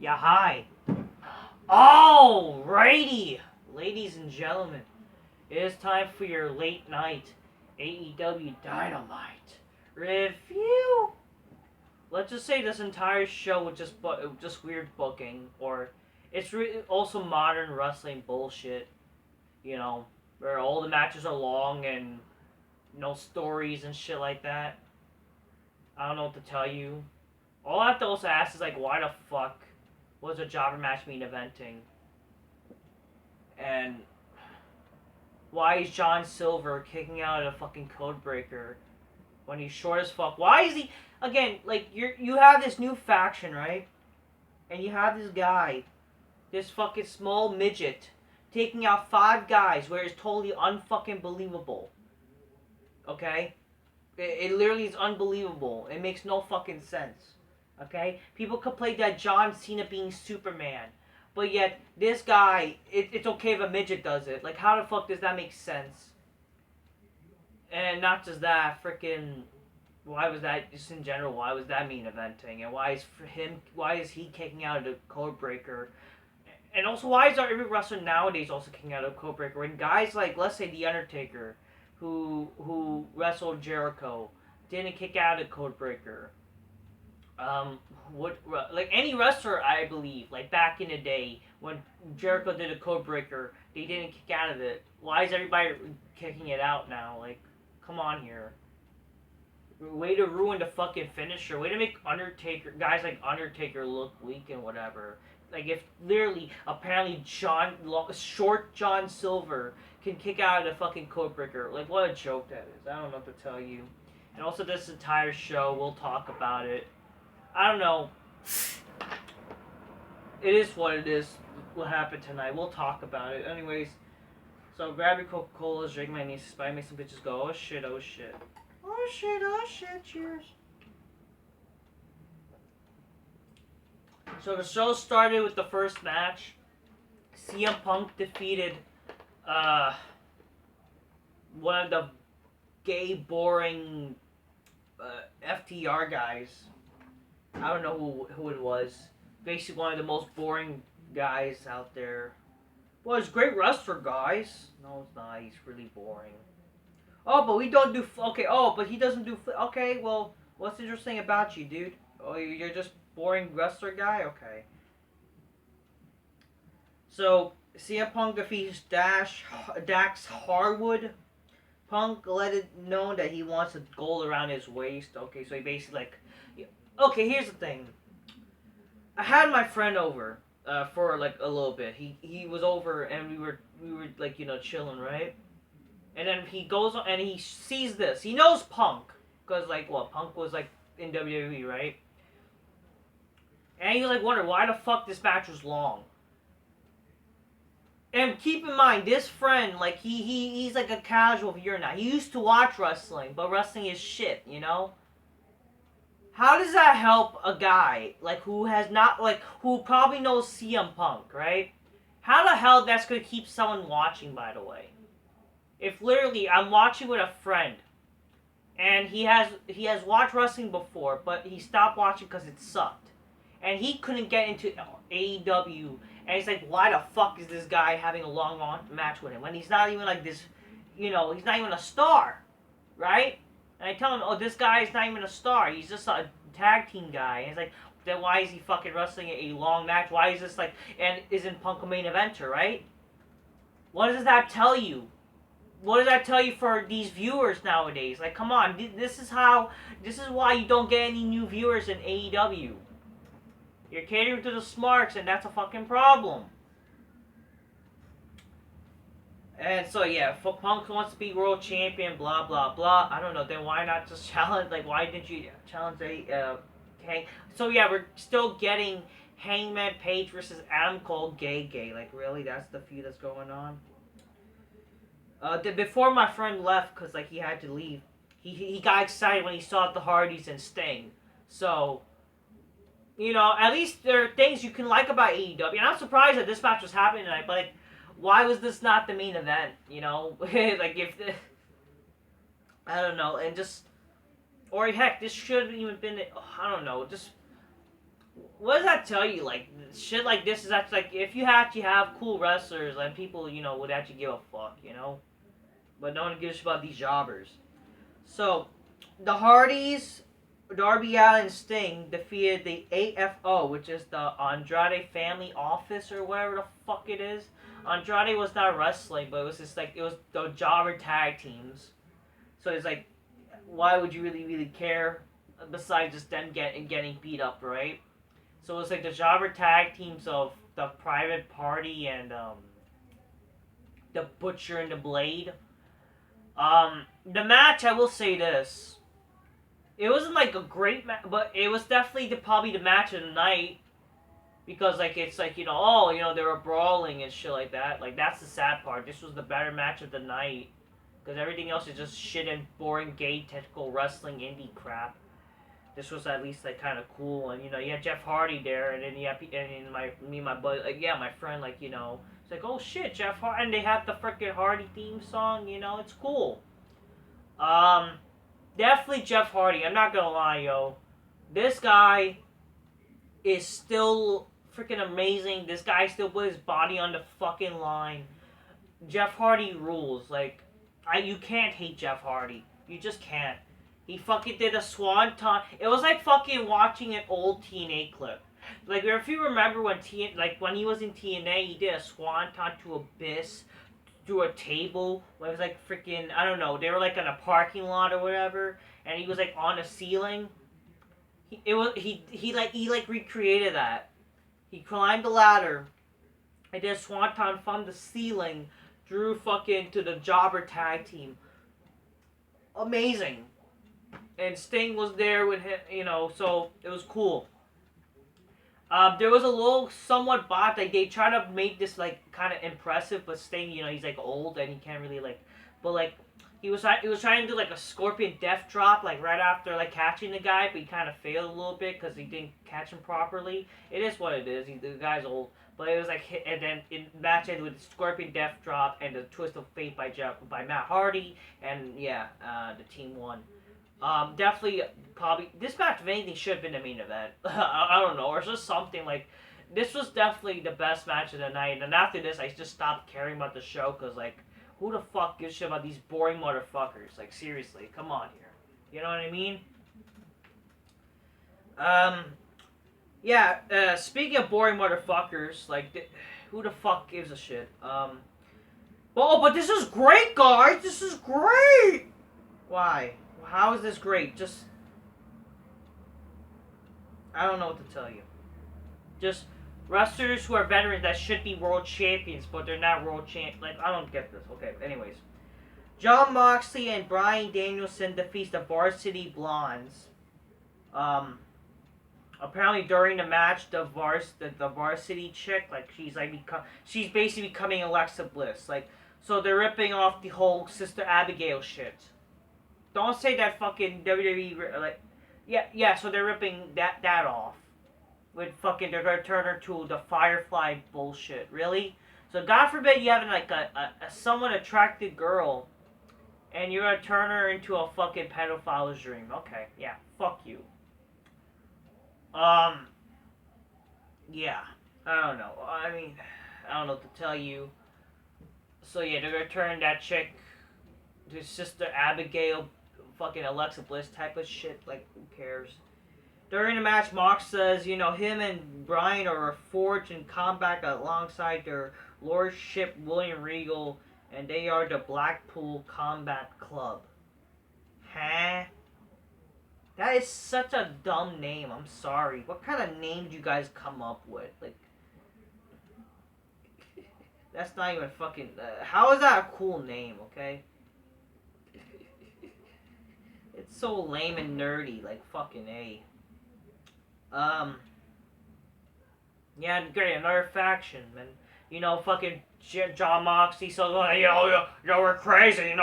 Yeah, hi. Alrighty, ladies and gentlemen, it is time for your late night AEW Dynamite review. Let's just say this entire show was just weird booking, or it's also modern wrestling bullshit. You know, where all the matches are long and no stories and shit like that. I don't know what to tell you. All I have to also ask is like, why the fuck was a jobber match main eventing? And why is John Silver kicking out a fucking code breaker when he's short as fuck? Why is he again like you have this new faction, right? And you have this guy, this fucking small midget, taking out 5 guys where it's totally unfucking believable. Okay? It literally is unbelievable. It makes no fucking sense. Okay? People complain that John Cena being Superman. But yet, this guy, it's okay if a midget does it. Like, how the fuck does that make sense? And not just that, freaking, why was that, just in general, why was that main eventing? And why is he kicking out of the code breaker? And also, why is every wrestler nowadays also kicking out of the code breaker? When guys like, let's say, The Undertaker, who wrestled Jericho, didn't kick out of the code breaker. Like any wrestler, I believe, like back in the day when Jericho did a code breaker, they didn't kick out of it. Why is everybody kicking it out now? Like, come on here. Way to ruin the fucking finisher. Way to make guys like Undertaker look weak and whatever. Like, if literally, apparently short John Silver can kick out of the fucking code breaker. Like, what a joke that is. I don't know what to tell you. And also, this entire show, we'll talk about it. I don't know. It is what it is. What happened tonight? We'll talk about it. Anyways, so grab your Coca-Colas, drink my niece's Sprite, make some bitches go, oh shit, oh shit. Oh shit, oh shit, cheers. So the show started with the first match. CM Punk defeated one of the gay, boring FTR guys. I don't know who it was. Basically one of the most boring guys out there. Well, he's a great wrestler, guys. No, it's not. He's really boring. Oh, but we don't do... Okay, oh, but he doesn't do... Okay, well, what's interesting about you, dude? Oh, you're just boring wrestler guy? Okay. So, CM Punk defeats Dax Harwood. Punk let it known that he wants a gold around his waist. Okay, so he basically like... Okay, here's the thing. I had my friend over for like a little bit. He was over and we were like, you know, chilling, right? And then he goes on and he sees this. He knows Punk because like what Punk was like in WWE, right? And he's like wondering why the fuck this match was long. And keep in mind, this friend, like he's like a casual viewer now. He used to watch wrestling, but wrestling is shit, you know. How does that help a guy like who probably knows CM Punk, right? How the hell that's gonna keep someone watching, by the way? If literally I'm watching with a friend, and he has watched wrestling before, but he stopped watching because it sucked, and he couldn't get into AEW, and he's like, why the fuck is this guy having a long match with him when he's not even like this, you know, he's not even a star, right? And I tell him, oh, this guy is not even a star. He's just a tag team guy. And he's like, then why is he fucking wrestling a long match? Why is this like, and isn't Punk a main eventer, right? What does that tell you? What does that tell you for these viewers nowadays? Like, come on, this is why you don't get any new viewers in AEW. You're catering to the smarks, and that's a fucking problem. And so yeah, Punk wants to be world champion, blah blah blah. I don't know. Then why not just challenge? Like, why didn't you challenge Hang? So yeah, we're still getting Hangman Page versus Adam Cole, gay. Like, really, that's the feud that's going on. Before my friend left, cause like he had to leave, he got excited when he saw the Hardys and Sting. So, you know, at least there are things you can like about AEW. And I'm surprised that this match was happening tonight, but like, why was this not the main event, you know? Like, I don't know, and just... Or, heck, this should have even been... I don't know, just... what does that tell you? Like, shit like this is actually, like, if you actually have cool wrestlers, and people, would actually give a fuck, But no one gives a shit about these jobbers. So, the Hardys, Darby Allin and Sting defeated the AFO, which is the Andrade Family Office, or whatever the fuck it is. Andrade was not wrestling, but it was just like, it was the jobber tag teams. So it's like, why would you really care? Besides just them getting beat up, right? So it's like the jobber tag teams of the Private Party and the Butcher and the Blade. The match, I will say this. It wasn't like a great match, but it was definitely probably the match of the night. Because, like, it's like, they were brawling and shit like that. Like, that's the sad part. This was the better match of the night. Because everything else is just shit and boring, gay, technical wrestling indie crap. This was at least, like, kind of cool. And, you had Jeff Hardy there. And then you had, me and my buddy, like, yeah, my friend, like, it's like, oh shit, Jeff Hardy. And they have the freaking Hardy theme song, it's cool. Definitely Jeff Hardy. I'm not gonna lie, yo. This guy is still freaking amazing. This guy still put his body on the fucking line. Jeff Hardy rules. Like, you can't hate Jeff Hardy. You just can't. He fucking did a swanton. It was like fucking watching an old TNA clip. Like, if you remember when when he was in TNA, he did a swanton to Abyss through a table. When it was like freaking, I don't know, they were like in a parking lot or whatever, and he was like on a ceiling. He recreated that. He climbed the ladder. I did a swanton from the ceiling, drew fucking to the jobber tag team. Amazing. And Sting was there with him, so it was cool. There was a little somewhat bot. Like, they try to make this like kind of impressive, but Sting, he's like old and he can't really but like he was trying to do like a scorpion death drop like right after like catching the guy, but he kind of failed a little bit because he didn't catch him properly. It is what it is. The guy's old, but it was like and then it matched ended with the scorpion death drop and the twist of fate by Matt Hardy, and yeah, the team won. Definitely, probably, this match, if anything, should have been the main event. I don't know, or just something like, this was definitely the best match of the night, and after this, I just stopped caring about the show, because, like, who the fuck gives a shit about these boring motherfuckers? Like, seriously, come on here. You know what I mean? Yeah, speaking of boring motherfuckers, like, who the fuck gives a shit? Oh, but this is great, guys! This is great! Why? How is this great? I don't know what to tell you. Just wrestlers who are veterans that should be world champions, but they're not world champions. Like, I don't get this. Okay, anyways. Jon Moxley and Bryan Danielson defeats the Varsity Blondes. Apparently during the match, the Varsity chick, like, she's basically becoming Alexa Bliss. Like, so they're ripping off the whole Sister Abigail shit. Don't say that fucking WWE, like, yeah, so they're ripping that off. With fucking, they're gonna turn her to the Firefly bullshit, really? So God forbid you have like a somewhat attractive girl, and you're gonna turn her into a fucking pedophile's dream. Okay, yeah, fuck you. Yeah, I don't know. I mean, I don't know what to tell you. So yeah, they're gonna turn that chick to Sister Abigail, fucking Alexa Bliss type of shit. Like, who cares? During the match, Mox says, him and Bryan are forged in combat alongside their lordship William Regal, and they are the Blackpool Combat Club. Huh? That is such a dumb name. I'm sorry. What kind of name did you guys come up with? Like, that's not even fucking. How is that a cool name? Okay. It's so lame and nerdy. Like, fucking A. Yeah, great, another faction, man. Fucking Jon Moxley, so, we're crazy,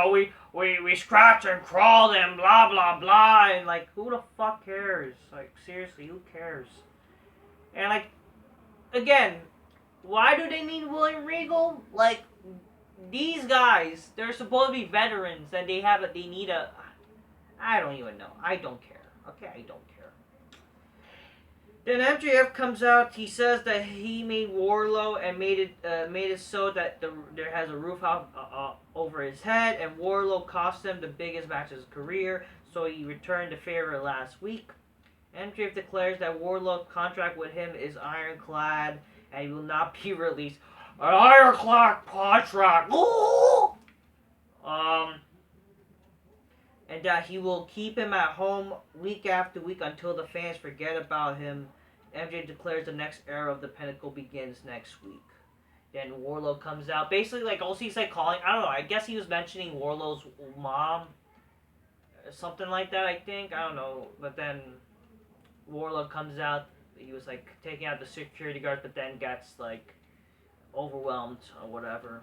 we scratch and crawl and blah, blah, blah, and, like, who the fuck cares? Like, seriously, who cares? And, like, again, why do they need William Regal? Like, these guys, they're supposed to be veterans, and they need a, I don't even know. I don't care. Okay, I don't care. Then MJF comes out. He says that he made Wardlow and made it so that there has a roof over his head, and Wardlow cost him the biggest match of his career. So he returned the favor last week. MJF declares that Wardlow's contract with him is ironclad, and he will not be released. An ironclad contract. Ooh! And that he will keep him at home week after week until the fans forget about him. MJ declares the next era of the Pinnacle begins next week. Then Wardlow comes out. Basically, like, also he's like calling, I don't know, I guess he was mentioning Wardlow's mom. Something like that, I think. I don't know. But then Wardlow comes out. He was like taking out the security guards, but then gets like overwhelmed or whatever.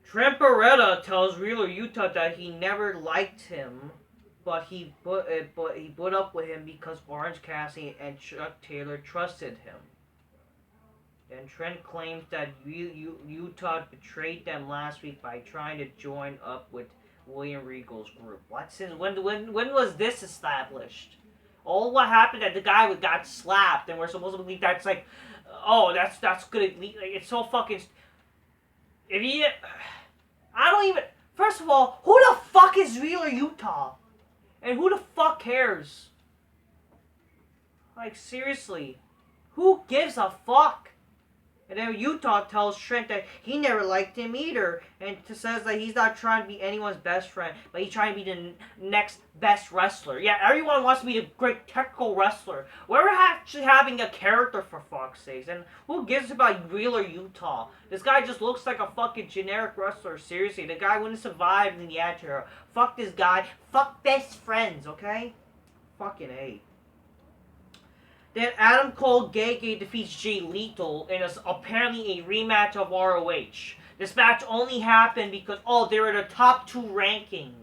Trent Beretta tells Wheeler Yuta that he never liked him, but he put up with him because Orange Cassidy and Chuck Taylor trusted him. And Trent claims that Yuta betrayed them last week by trying to join up with William Regal's group. What? Since when was this established? Oh, what happened that the guy got slapped and we're supposed to believe that's like, oh, that's good. Like, it's so fucking. If he, I don't even. First of all, who the fuck is Wheeler Yuta? And who the fuck cares? Like, seriously. Who gives a fuck? And then Yuta tells Trent that he never liked him either. And says that he's not trying to be anyone's best friend, but he's trying to be the next best wrestler. Yeah, everyone wants to be a great technical wrestler. We're actually having a character, for fuck's sakes. And who gives about Wheeler Yuta? This guy just looks like a fucking generic wrestler. Seriously, the guy wouldn't survive in the Attitude Era. Fuck this guy. Fuck best friends, okay? Fucking A. Then Adam Cole Gege defeats Jay Lethal in apparently a rematch of ROH. This match only happened because, they were the top 2 rankings.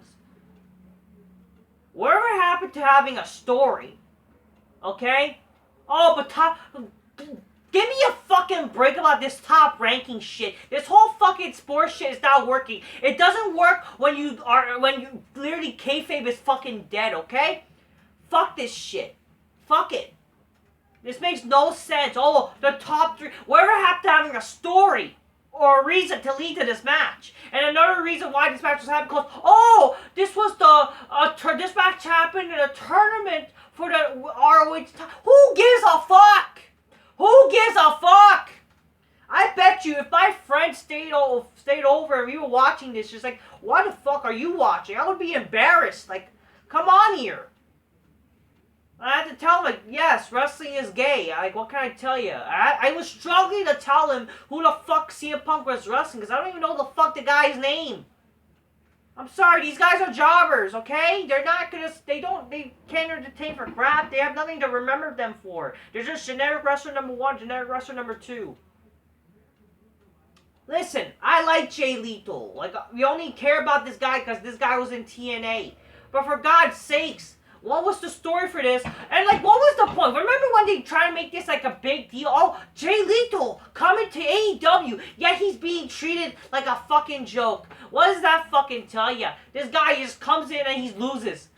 Whatever happened to having a story? Okay? Give me a fucking break about this top ranking shit. This whole fucking sports shit is not working. It doesn't work when you literally kayfabe is fucking dead, okay? Fuck this shit. Fuck it. This makes no sense. The top 3. Whatever happened to having a story or a reason to lead to this match? And another reason why this match was happening because, this was this match happened in a tournament for the ROH. Who gives a fuck? Who gives a fuck? I bet you if my friend stayed over and we were watching this, just like, why the fuck are you watching? I would be embarrassed. Like, come on here. I had to tell him, like, yes, wrestling is gay. Like, what can I tell you? I was struggling to tell him who the fuck CM Punk was wrestling, because I don't even know the fuck the guy's name. I'm sorry, these guys are jobbers, okay? They can't entertain for crap. They have nothing to remember them for. They're just generic wrestler number 1, generic wrestler number 2. Listen, I like Jay Lethal. Like, we only care about this guy because this guy was in TNA. But for God's sakes, what was the story for this? And, like, what was the point? Remember when they tried to make this, like, a big deal? Jay Lethal coming to AEW, yet he's being treated like a fucking joke. What does that fucking tell you? This guy just comes in and he loses.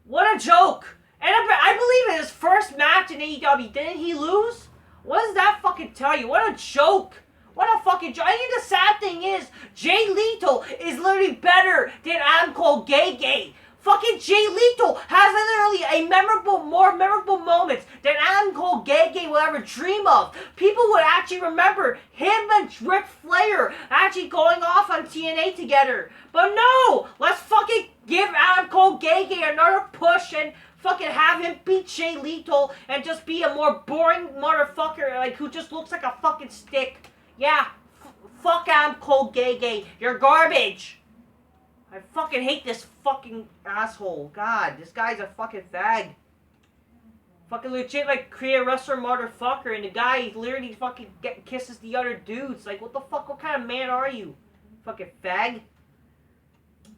What a joke. And I believe in his first match in AEW, didn't he lose? What does that fucking tell you? What a joke. What a fucking joke. I think the sad thing is, Jay Lethal is literally better than Adam Cole Gege. Fucking Jay Lethal has literally more memorable moments than Adam Cole Gege will ever dream of. People would actually remember him and Ric Flair actually going off on TNA together. But no! Let's fucking give Adam Cole Gege another push and fucking have him beat Jay Lethal and just be a more boring motherfucker, like, who just looks like a fucking stick. Yeah, fuck Adam Cole Gege. You're garbage. I fucking hate this fucking asshole. God, this guy's a fucking fag. Fucking legit, like, create wrestler motherfucker, and the guy literally fucking kisses the other dudes. Like, what the fuck? What kind of man are you? Fucking fag.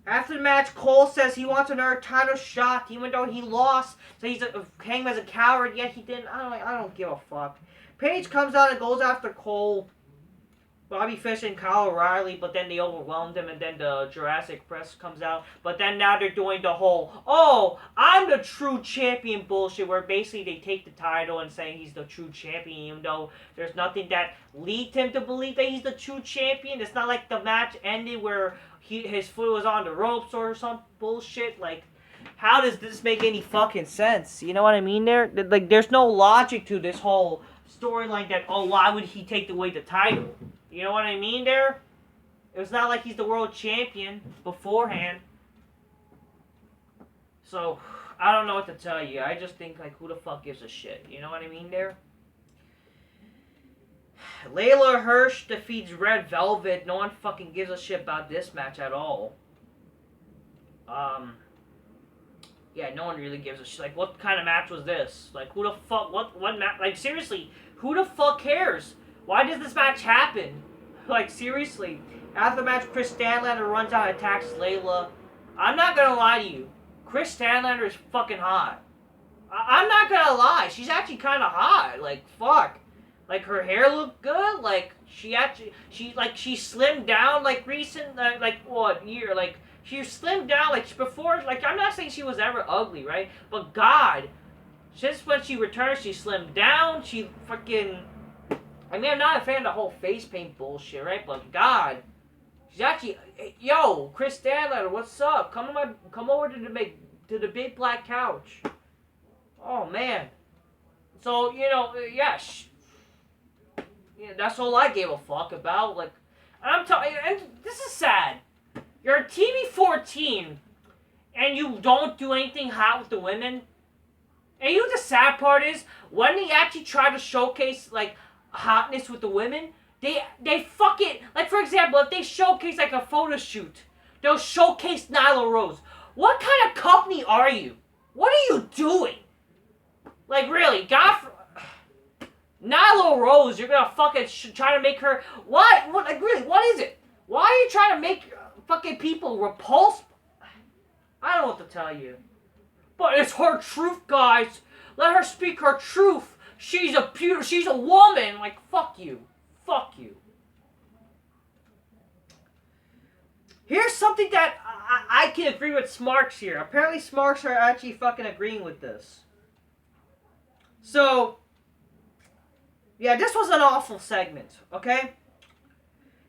After the match, Cole says he wants another title shot, even though he lost. So he's hanged as a coward, yet he didn't. I don't give a fuck. Paige comes out and goes after Cole. Bobby Fish and Kyle O'Reilly, but then they overwhelmed him, and then the Jurassic Press comes out. But then now they're doing the whole, oh, I'm the true champion bullshit, where basically they take the title and saying he's the true champion, even though there's nothing that leads him to believe that he's the true champion. It's not like the match ended where his foot was on the ropes or some bullshit. Like, how does this make any fucking sense? You know what I mean there? Like, there's no logic to this whole storyline that, oh, why would he take away the title? You know what I mean there? It's not like he's the world champion beforehand. So, I don't know what to tell you. I just think, like, who the fuck gives a shit? You know what I mean there? Layla Hirsch defeats Red Velvet. No one fucking gives a shit about this match at all. Yeah, no one really gives a shit. Like, what kind of match was this? Like, who the fuck, what match? Like, seriously, who the fuck cares? Why does this match happen? Like, seriously. After the match, Chris Stanlander runs out and attacks Layla. I'm not gonna lie to you. Chris Stanlander is fucking hot. I'm not gonna lie. She's actually kind of hot. Like, fuck. Like, her hair looked good. Like, she slimmed down, like, recent, like, what, year? Like, she slimmed down, like, before, like, I'm not saying she was ever ugly, right? But, God, since when she returned, she slimmed down. She fucking... I mean, I'm not a fan of the whole face paint bullshit, right? But God, she's actually, yo, Chris Stanley, what's up? Come over to the big black couch. Oh man. So yeah, that's all I gave a fuck about. Like, I'm telling you, and this is sad. You're TV 14, and you don't do anything hot with the women. And you know the sad part is when they actually try to showcase like hotness with the women, they fuck it. Like, for example, if they showcase like a photo shoot, they'll showcase Nyla Rose. What kind of company are you? What are you doing? Like, really, Nyla Rose, you're gonna fucking try to make her what? Like, really, what is it? Why are you trying to make fucking people repulsed? I don't know what to tell you. But it's her truth, guys. Let her speak her truth. She's a woman. Like, fuck you. Fuck you. Here's something that I can agree with Smarks here. Apparently Smarks are actually fucking agreeing with this. So, yeah, this was an awful segment, okay?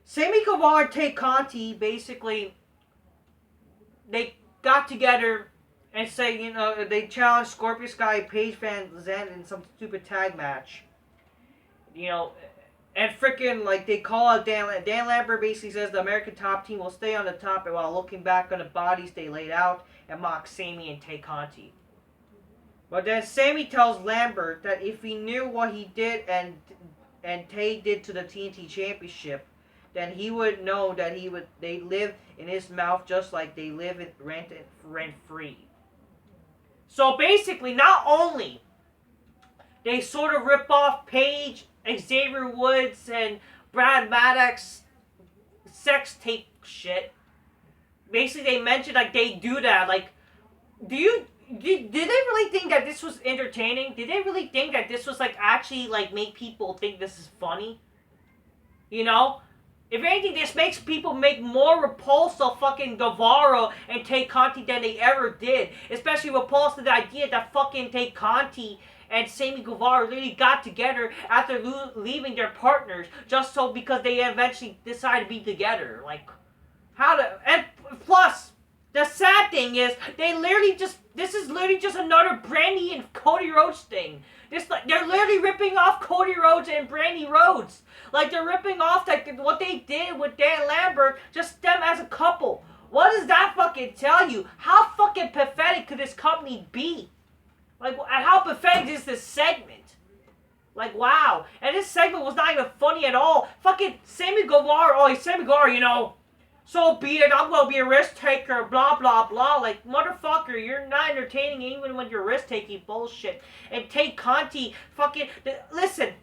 Sammy Guevara and TakeConte, basically, they got together and say, they challenged Scorpio Sky, Paige Van Zandt in some stupid tag match. And freaking, like, they call out Dan Lambert. Dan Lambert basically says the American top team will stay on the top and while looking back on the bodies they laid out and mock Sammy and TakeConte. But then Sammy tells Lambert that if he knew what he did and Tay did to the TNT Championship, then he would know that they live in his mouth just like they live in rent free. So basically, not only they sort of rip off Paige, Xavier Woods, and Brad Maddox sex tape shit. Basically, they mentioned like they do that. Like, did they really think that this was entertaining? Did they really think that this was like actually like make people think this is funny? If anything, this makes people make more repulsed of fucking Guevara and TakeConte than they ever did. Especially repulsed to the idea that fucking TakeConte and Sammy Guevara really got together after leaving their partners just so because they eventually decided to be together. Like, and plus, the sad thing is, this is literally just another Brandy and Cody Rhodes thing. They're literally ripping off Cody Rhodes and Brandy Rhodes. Like, they're ripping off like what they did with Dan Lambert, just them as a couple. What does that fucking tell you? How fucking pathetic could this company be? Like, and how pathetic is this segment? Like, wow. And this segment was not even funny at all. Fucking Sammy Guevara, so be it, I'm gonna be a risk taker, blah, blah, blah. Like, motherfucker, you're not entertaining even when you're risk-taking bullshit. And TakeConte, fucking, listen,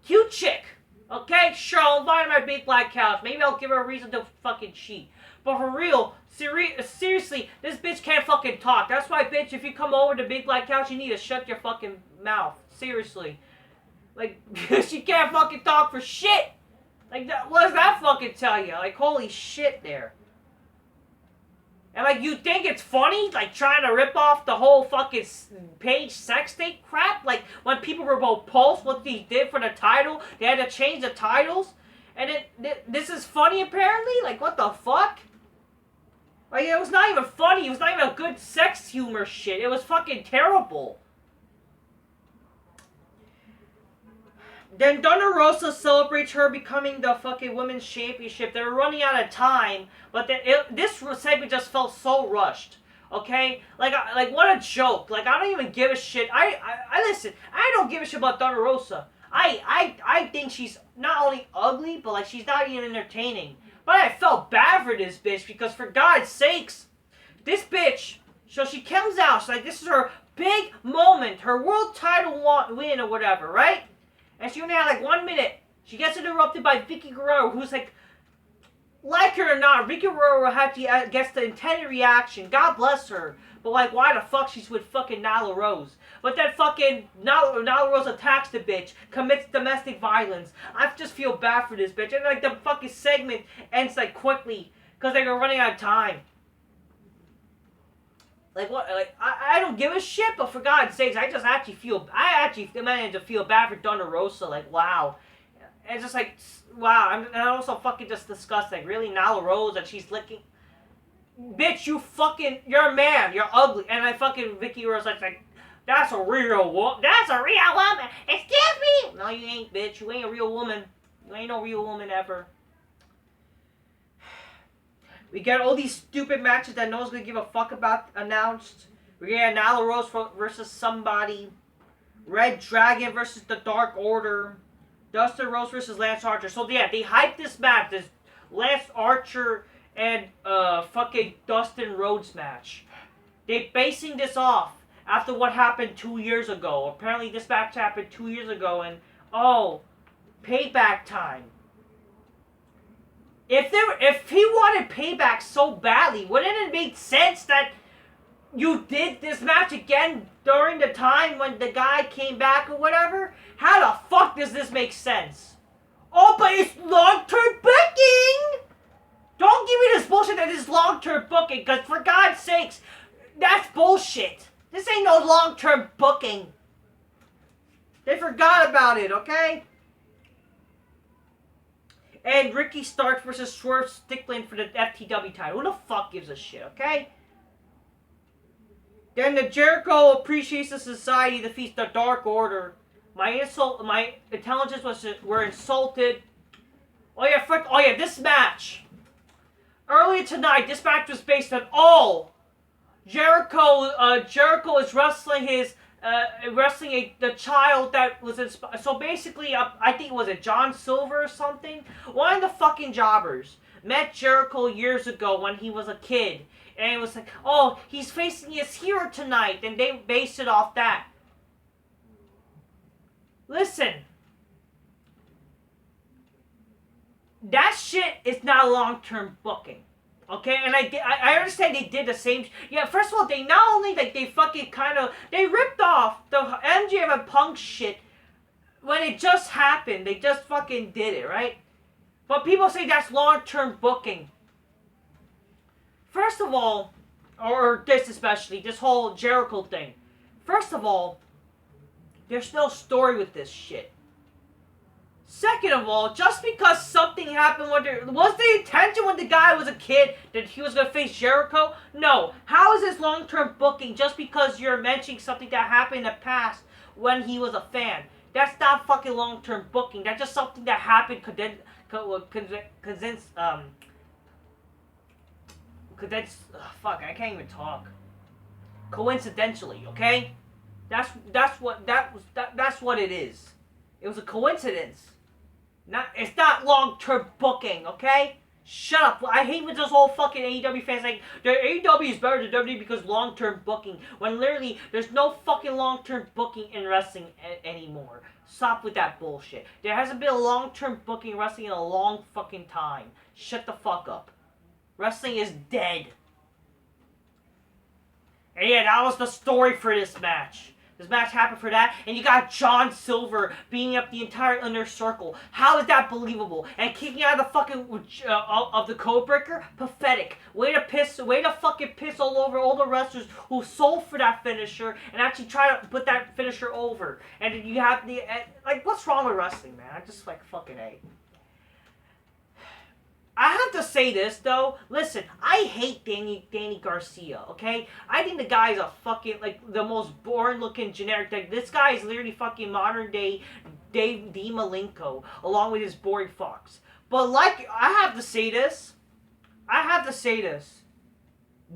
cute chick, okay? Sure, I'll invite her to my big black couch. Maybe I'll give her a reason to fucking cheat. But for real, seriously, this bitch can't fucking talk. That's why, bitch, if you come over to big black couch, you need to shut your fucking mouth. Seriously. Like, she can't fucking talk for shit. Like, what does that fucking tell you? Like, holy shit there. And, like, you think it's funny? Like, trying to rip off the whole fucking Paige sex tape crap? Like, when people were both post what they did for the title, they had to change the titles? And this is funny, apparently? Like, what the fuck? Like, it was not even funny. It was not even a good sex humor shit. It was fucking terrible. Then Donna Rosa celebrates her becoming the fucking women's championship. They're running out of time, but this segment just felt so rushed. Okay, like what a joke. Like, I don't even give a shit. I listen. I don't give a shit about Donna Rosa. I think she's not only ugly, but like she's not even entertaining. But I felt bad for this bitch because for God's sakes, this bitch. So she comes out. She's like, this is her big moment, her world title win or whatever, right? And she only had like 1 minute. She gets interrupted by Vicky Guerrero, who's like her or not, Vicky Guerrero gets the intended reaction. God bless her. But like, why the fuck she's with fucking Nyla Rose? But then fucking Nyla Rose attacks the bitch, commits domestic violence. I just feel bad for this bitch. And like the fucking segment ends like quickly because they're running out of time. Like what? Like I don't give a shit, but for God's sakes, I actually managed to feel bad for Donna Rosa. Like wow, and it's just like wow. And I'm also fucking just disgusted. Like really, Nyla Rose and she's licking. Bitch, you're a man. You're ugly. And I fucking Vicky Rose like that's a real woman. That's a real woman. Excuse me. No, you ain't, bitch. You ain't a real woman. You ain't no real woman ever. We get all these stupid matches that no one's gonna give a fuck about announced. We get Nyla Rose versus somebody. Red Dragon versus the Dark Order. Dustin Rhodes versus Lance Archer. So yeah, they hyped this match, this Lance Archer and fucking Dustin Rhodes match. They basing this off after what happened 2 years ago. Apparently this match happened 2 years ago and oh, payback time. If he wanted payback so badly, wouldn't it make sense that you did this match again during the time when the guy came back or whatever? How the fuck does this make sense? Oh, but it's long-term booking! Don't give me this bullshit that it's long-term booking, because for God's sakes, that's bullshit. This ain't no long-term booking. They forgot about it, okay? And Ricky Starks versus Swerve Strickland for the FTW title. Who the fuck gives a shit, okay? Then the Jericho Appreciation Society defeats the Dark Order. My intelligence were insulted. Oh yeah, this match. Earlier tonight, this match was based on Jericho is wrestling the child that was inspired. So basically, I think it was John Silver or something. One of the fucking jobbers met Jericho years ago when he was a kid. And it was like, oh, he's facing his hero tonight. And they based it off that. Listen. That shit is not long-term booking. Okay, and I understand they did the same. Yeah, first of all, they not only like they fucking they ripped off the MJF and Punk shit when it just happened. They just fucking did it, right? But people say that's long-term booking. First of all, or this especially, this whole Jericho thing. First of all, there's no story with this shit. Second of all, just because something happened was the intention when the guy was a kid that he was going to face Jericho? No. How is this long-term booking just because you're mentioning something that happened in the past when he was a fan? That's not fucking long-term booking. That's just something that happened I can't even talk. Coincidentally, okay? That's what it is. It was a coincidence. It's not long-term booking, okay? Shut up. I hate when those whole fucking AEW fans like, the AEW is better than WWE because long-term booking. When literally, there's no fucking long-term booking in wrestling anymore. Stop with that bullshit. There hasn't been a long-term booking in wrestling in a long fucking time. Shut the fuck up. Wrestling is dead. And yeah, that was the story for this match. This match happened for that, and you got John Silver beating up the entire inner circle. How is that believable? And kicking out of the fucking of the codebreaker, pathetic. Way to fucking piss all over all the wrestlers who sold for that finisher and actually try to put that finisher over. And you have the like, what's wrong with wrestling, man? I just like fucking A. I have to say this, though. Listen, I hate Danny Garcia, okay? I think the guy is a fucking, like, the most boring-looking generic. Like, this guy is literally fucking modern-day Dave Malenko, along with his boring fox. But, like, I have to say this.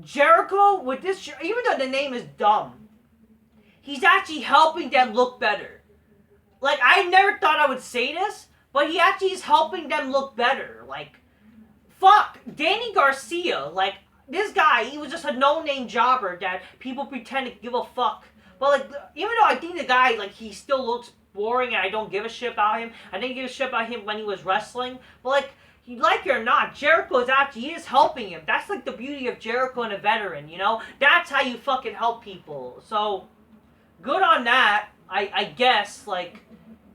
Jericho, with this, even though the name is dumb, he's actually helping them look better. Like, I never thought I would say this, but he actually is helping them look better. Like, fuck, Danny Garcia, like, this guy, he was just a no-name jobber that people pretend to give a fuck. But, like, even though I think the guy, like, he still looks boring and I don't give a shit about him, I didn't give a shit about him when he was wrestling, but, like it or not, Jericho is helping him. That's, like, the beauty of Jericho and a veteran, you know? That's how you fucking help people. So, good on that, I guess, like,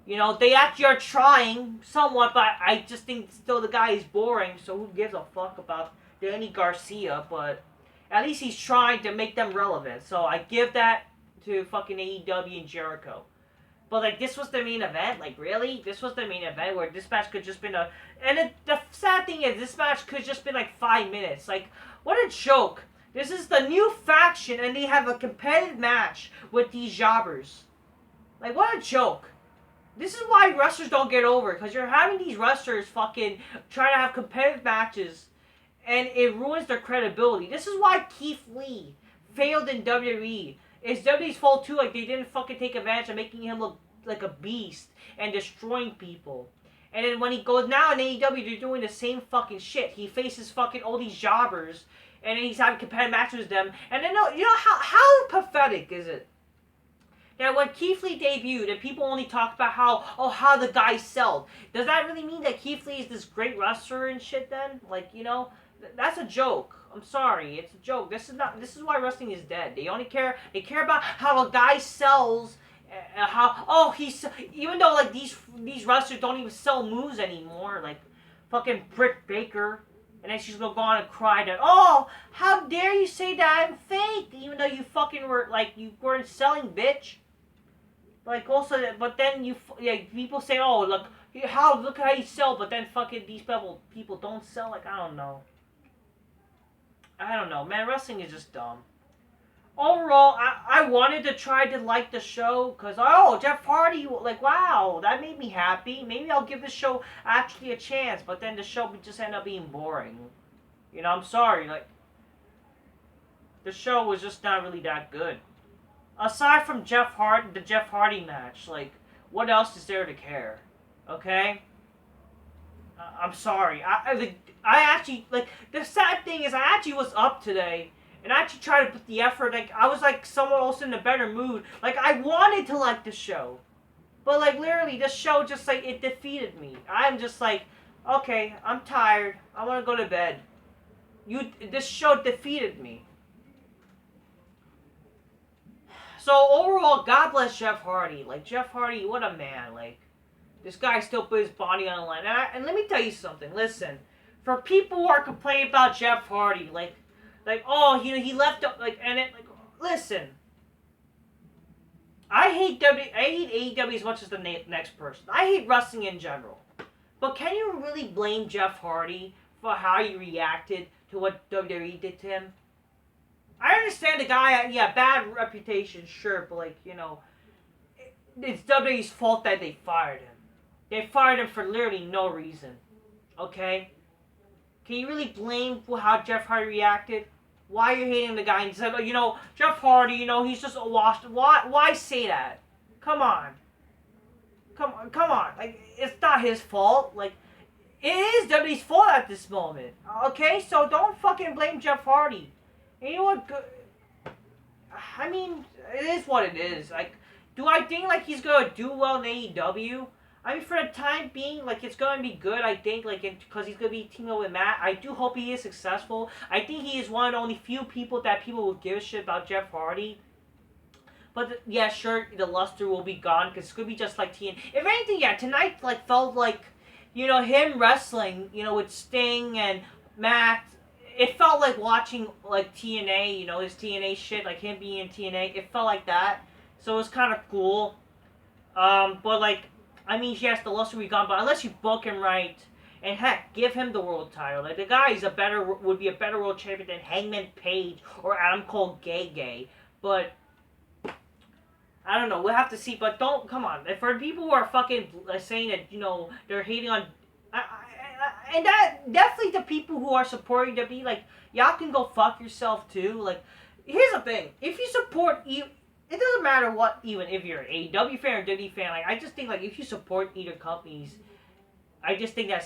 you know, they actually are trying somewhat, but I just think still the guy is boring, so who gives a fuck about Danny Garcia, but at least he's trying to make them relevant, so I give that to fucking AEW and Jericho. But, like, this was the main event? Like, really? This was the main event where this match could just been a... And the sad thing is, this match could just been, like, 5 minutes. Like, what a joke. This is the new faction, and they have a competitive match with these jobbers. Like, what a joke. This is why wrestlers don't get over, because you're having these wrestlers fucking try to have competitive matches, and it ruins their credibility. This is why Keith Lee failed in WWE. It's WWE's fault too, like they didn't fucking take advantage of making him look like a beast and destroying people. And then when he goes now in AEW, they're doing the same fucking shit. He faces fucking all these jobbers, and then he's having competitive matches with them. And then, you know how pathetic is it? Now, when Keith Lee debuted, and people only talk about how the guy sold. Does that really mean that Keith Lee is this great wrestler and shit then? Like, you know, that's a joke. I'm sorry, it's a joke. This is why wrestling is dead. They care about how a guy sells, even though, like, these wrestlers don't even sell moves anymore, like, fucking Britt Baker. And then she's gonna go on and cry that, oh, how dare you say that I'm fake, even though you fucking were, like, you weren't selling, bitch. Like, also, but then people say, oh, look how you sell, but then fucking these people don't sell. Like, I don't know, man. Wrestling is just dumb. Overall, I wanted to try to like the show, because, oh, Jeff Hardy, like, wow, that made me happy. Maybe I'll give the show actually a chance, but then the show would just end up being boring. You know, I'm sorry, like, the show was just not really that good. Aside from the Jeff Hardy match, like, what else is there to care? Okay? I'm sorry. I actually, like, the sad thing is I actually was up today, and I actually tried to put the effort, like, I was, like, somewhere else in a better mood. Like, I wanted to like the show. But, like, literally, this show just, like, it defeated me. I'm just like, okay, I'm tired. I want to go to bed. This show defeated me. So, overall, God bless Jeff Hardy. Like, Jeff Hardy, what a man. Like, this guy still put his body on the line. And let me tell you something. Listen, for people who are complaining about Jeff Hardy, like, oh, you know, he left, like, and it, like, listen. I hate AEW as much as the next person. I hate wrestling in general. But can you really blame Jeff Hardy for how he reacted to what WWE did to him? I understand the guy, yeah, bad reputation, sure, but, like, you know, it's WWE's fault that they fired him. They fired him for literally no reason, okay? Can you really blame how Jeff Hardy reacted? Why are you hating the guy and said, oh, you know, Jeff Hardy, you know, he's just a washed. Why say that? Come on. Come on. Like, it's not his fault. Like, it is WWE's fault at this moment, okay? So don't fucking blame Jeff Hardy. And you know what? I mean, it is what it is. Like, do I think, like, he's gonna do well in AEW? I mean, for the time being, like, it's gonna be good, I think, like, because he's gonna be teaming up with Matt. I do hope he is successful. I think he is one of the only few people that people will give a shit about Jeff Hardy. But yeah, sure, the luster will be gone because it's gonna be just like TNA. If anything, yeah, tonight like felt like, him wrestling, with Sting and Matt. It felt like watching like TNA, his TNA shit, like him being in TNA. It felt like that, so it was kind of cool. But like, I mean, yes, the luster will be gone, but unless you book him right. And heck, give him the world title. Like the guy would be a better world champion than Hangman Page or Adam Cole Gay. But I don't know. We'll have to see. But come on. For people who are fucking saying that they're hating on, and that definitely the people who are supporting WWE, like y'all can go fuck yourself too. Like here's the thing: if you support it doesn't matter what. Even if you're an AEW fan or WWE fan, like I just think like if you support either companies, I just think that's